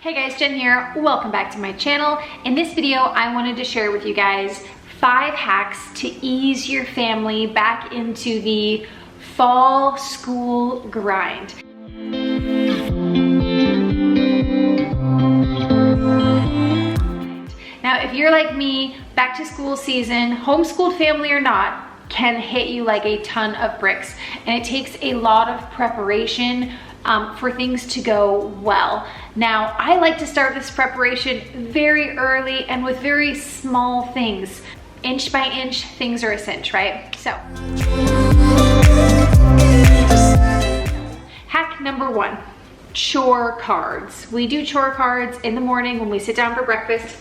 Hey guys, Jen here. Welcome back to my channel. In this video, I wanted to share with you guys 5 hacks to ease your family back into the fall school grind. Now, if you're like me, back to school season, homeschooled family or not, can hit you like a ton of bricks. And it takes a lot of preparation for things to go well. Now, I like to start this preparation very early and with very small things. Inch by inch, things are a cinch, right? So, hack number 1, chore cards. We do chore cards in the morning when we sit down for breakfast.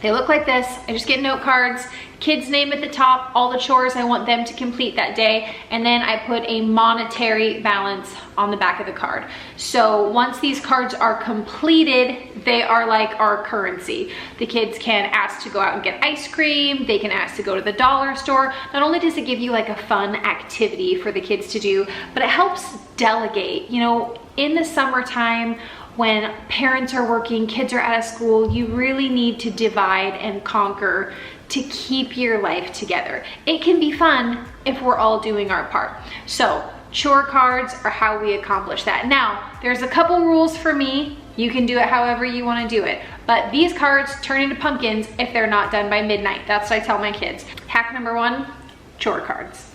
They look like this. I just get note cards, kids' name at the top, all the chores I want them to complete that day, and then I put a monetary balance on the back of the card. So once these cards are completed, they are like our currency. The kids can ask to go out and get ice cream, they can ask to go to the dollar store. Not only does it give you like a fun activity for the kids to do, but it helps delegate. You know, in the summertime, when parents are working, kids are out of school, you really need to divide and conquer to keep your life together. It can be fun if we're all doing our part. So chore cards are how we accomplish that. Now, there's a couple rules for me. You can do it however you want to do it. But these cards turn into pumpkins if they're not done by midnight. That's what I tell my kids. Hack number 1, chore cards.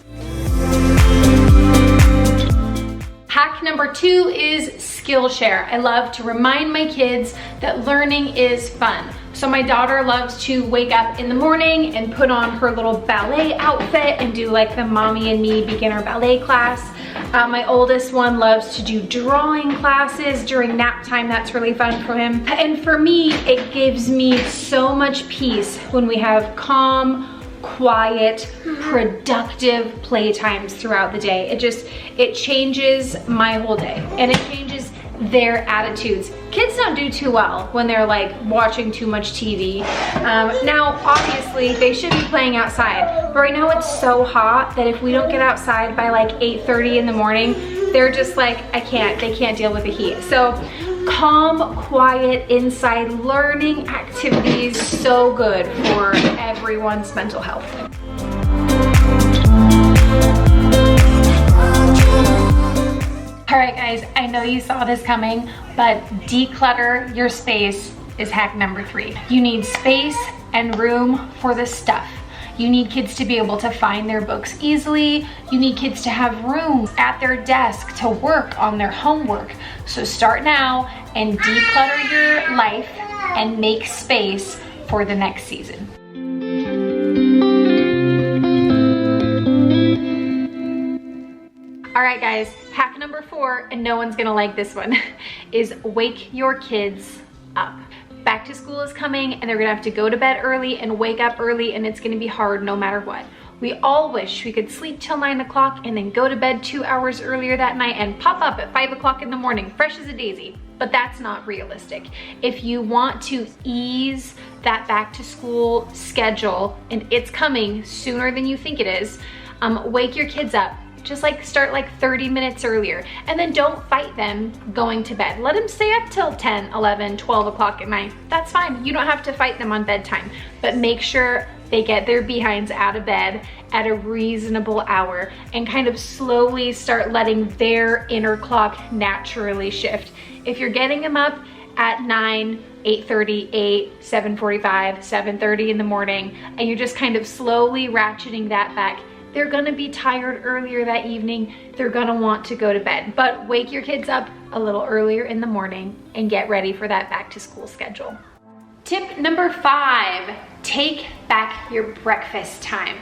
Hack number 2 is Skillshare. I love to remind my kids that learning is fun. So my daughter loves to wake up in the morning and put on her little ballet outfit and do like the Mommy and Me beginner ballet class. My oldest one loves to do drawing classes during nap time. That's really fun for him. And for me, it gives me so much peace when we have calm, quiet, productive play times throughout the day. It changes my whole day, and it changes their attitudes. Kids don't do too well when they're like watching too much TV. Now, obviously, they should be playing outside, but right now it's so hot that if we don't get outside by like 8:30 in the morning, they're just like, they can't deal with the heat. So calm, quiet, inside learning activities, so good for everyone's mental health. All right, guys, I know you saw this coming, but declutter your space is hack number 3. You need space and room for the stuff. You need kids to be able to find their books easily. You need kids to have room at their desk to work on their homework. So start now and declutter your life and make space for the next season. All right, guys, hack number 4, and no one's gonna like this one, is wake your kids up. Back to school is coming and they're gonna have to go to bed early and wake up early, and it's gonna be hard no matter what. We all wish we could sleep till 9 o'clock and then go to bed 2 hours earlier that night and pop up at 5 o'clock in the morning, fresh as a daisy. But that's not realistic. If you want to ease that back to school schedule, and it's coming sooner than you think it is, wake your kids up. Just like start like 30 minutes earlier, and then don't fight them going to bed. Let them stay up till 10, 11, 12 o'clock at night. That's fine. You don't have to fight them on bedtime, but make sure they get their behinds out of bed at a reasonable hour and kind of slowly start letting their inner clock naturally shift. If you're getting them up at 9, 8:30, 8, 7:45, 7:30 in the morning, and you're just kind of slowly ratcheting that back, they're gonna be tired earlier that evening. They're gonna want to go to bed. But wake your kids up a little earlier in the morning and get ready for that back to school schedule. Tip number 5, take back your breakfast time.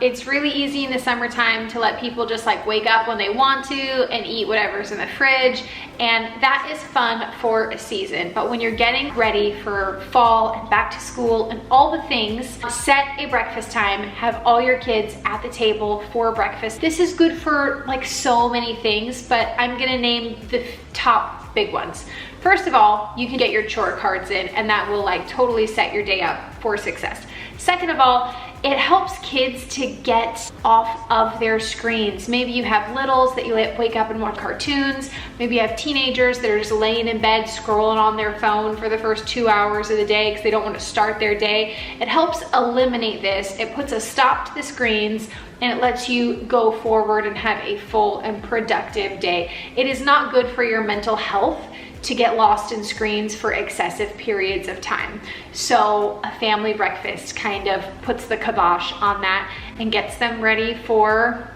It's really easy in the summertime to let people just like wake up when they want to and eat whatever's in the fridge, and that is fun for a season. But when you're getting ready for fall and back to school and all the things, set a breakfast time, have all your kids at the table for breakfast. This is good for like so many things, but I'm gonna name the top big ones. First of all, you can get your chore cards in, and that will like totally set your day up for success. Second of all, It helps kids to get off of their screens. Maybe you have littles that you wake up and watch cartoons. Maybe you have teenagers that are just laying in bed scrolling on their phone for the first 2 hours of the day because they don't want to start their day. It helps eliminate this. It puts a stop to the screens and it lets you go forward and have a full and productive day. It is not good for your mental health to get lost in screens for excessive periods of time. So a family breakfast kind of puts the kibosh on that and gets them ready for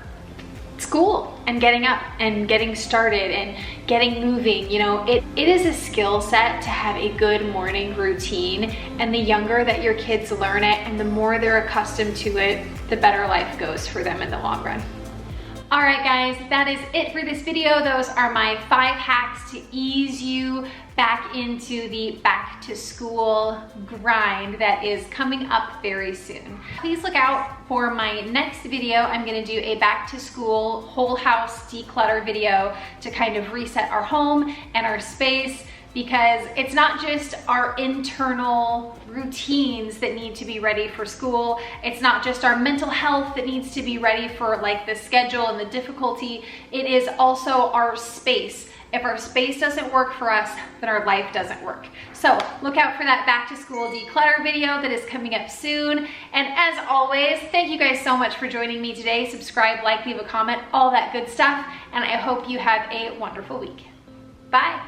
school and getting up and getting started and getting moving. You know, it is a skill set to have a good morning routine, and the younger that your kids learn it and the more they're accustomed to it, the better life goes for them in the long run. All right, guys, that is it for this video. Those are my 5 hacks to ease you back into the back to school grind that is coming up very soon. Please look out for my next video. I'm gonna do a back to school whole house declutter video to kind of reset our home and our space, because it's not just our internal routines that need to be ready for school. It's not just our mental health that needs to be ready for like the schedule and the difficulty. It is also our space. If our space doesn't work for us, then our life doesn't work. So look out for that back to school declutter video that is coming up soon. And as always, thank you guys so much for joining me today. Subscribe, like, leave a comment, all that good stuff. And I hope you have a wonderful week. Bye.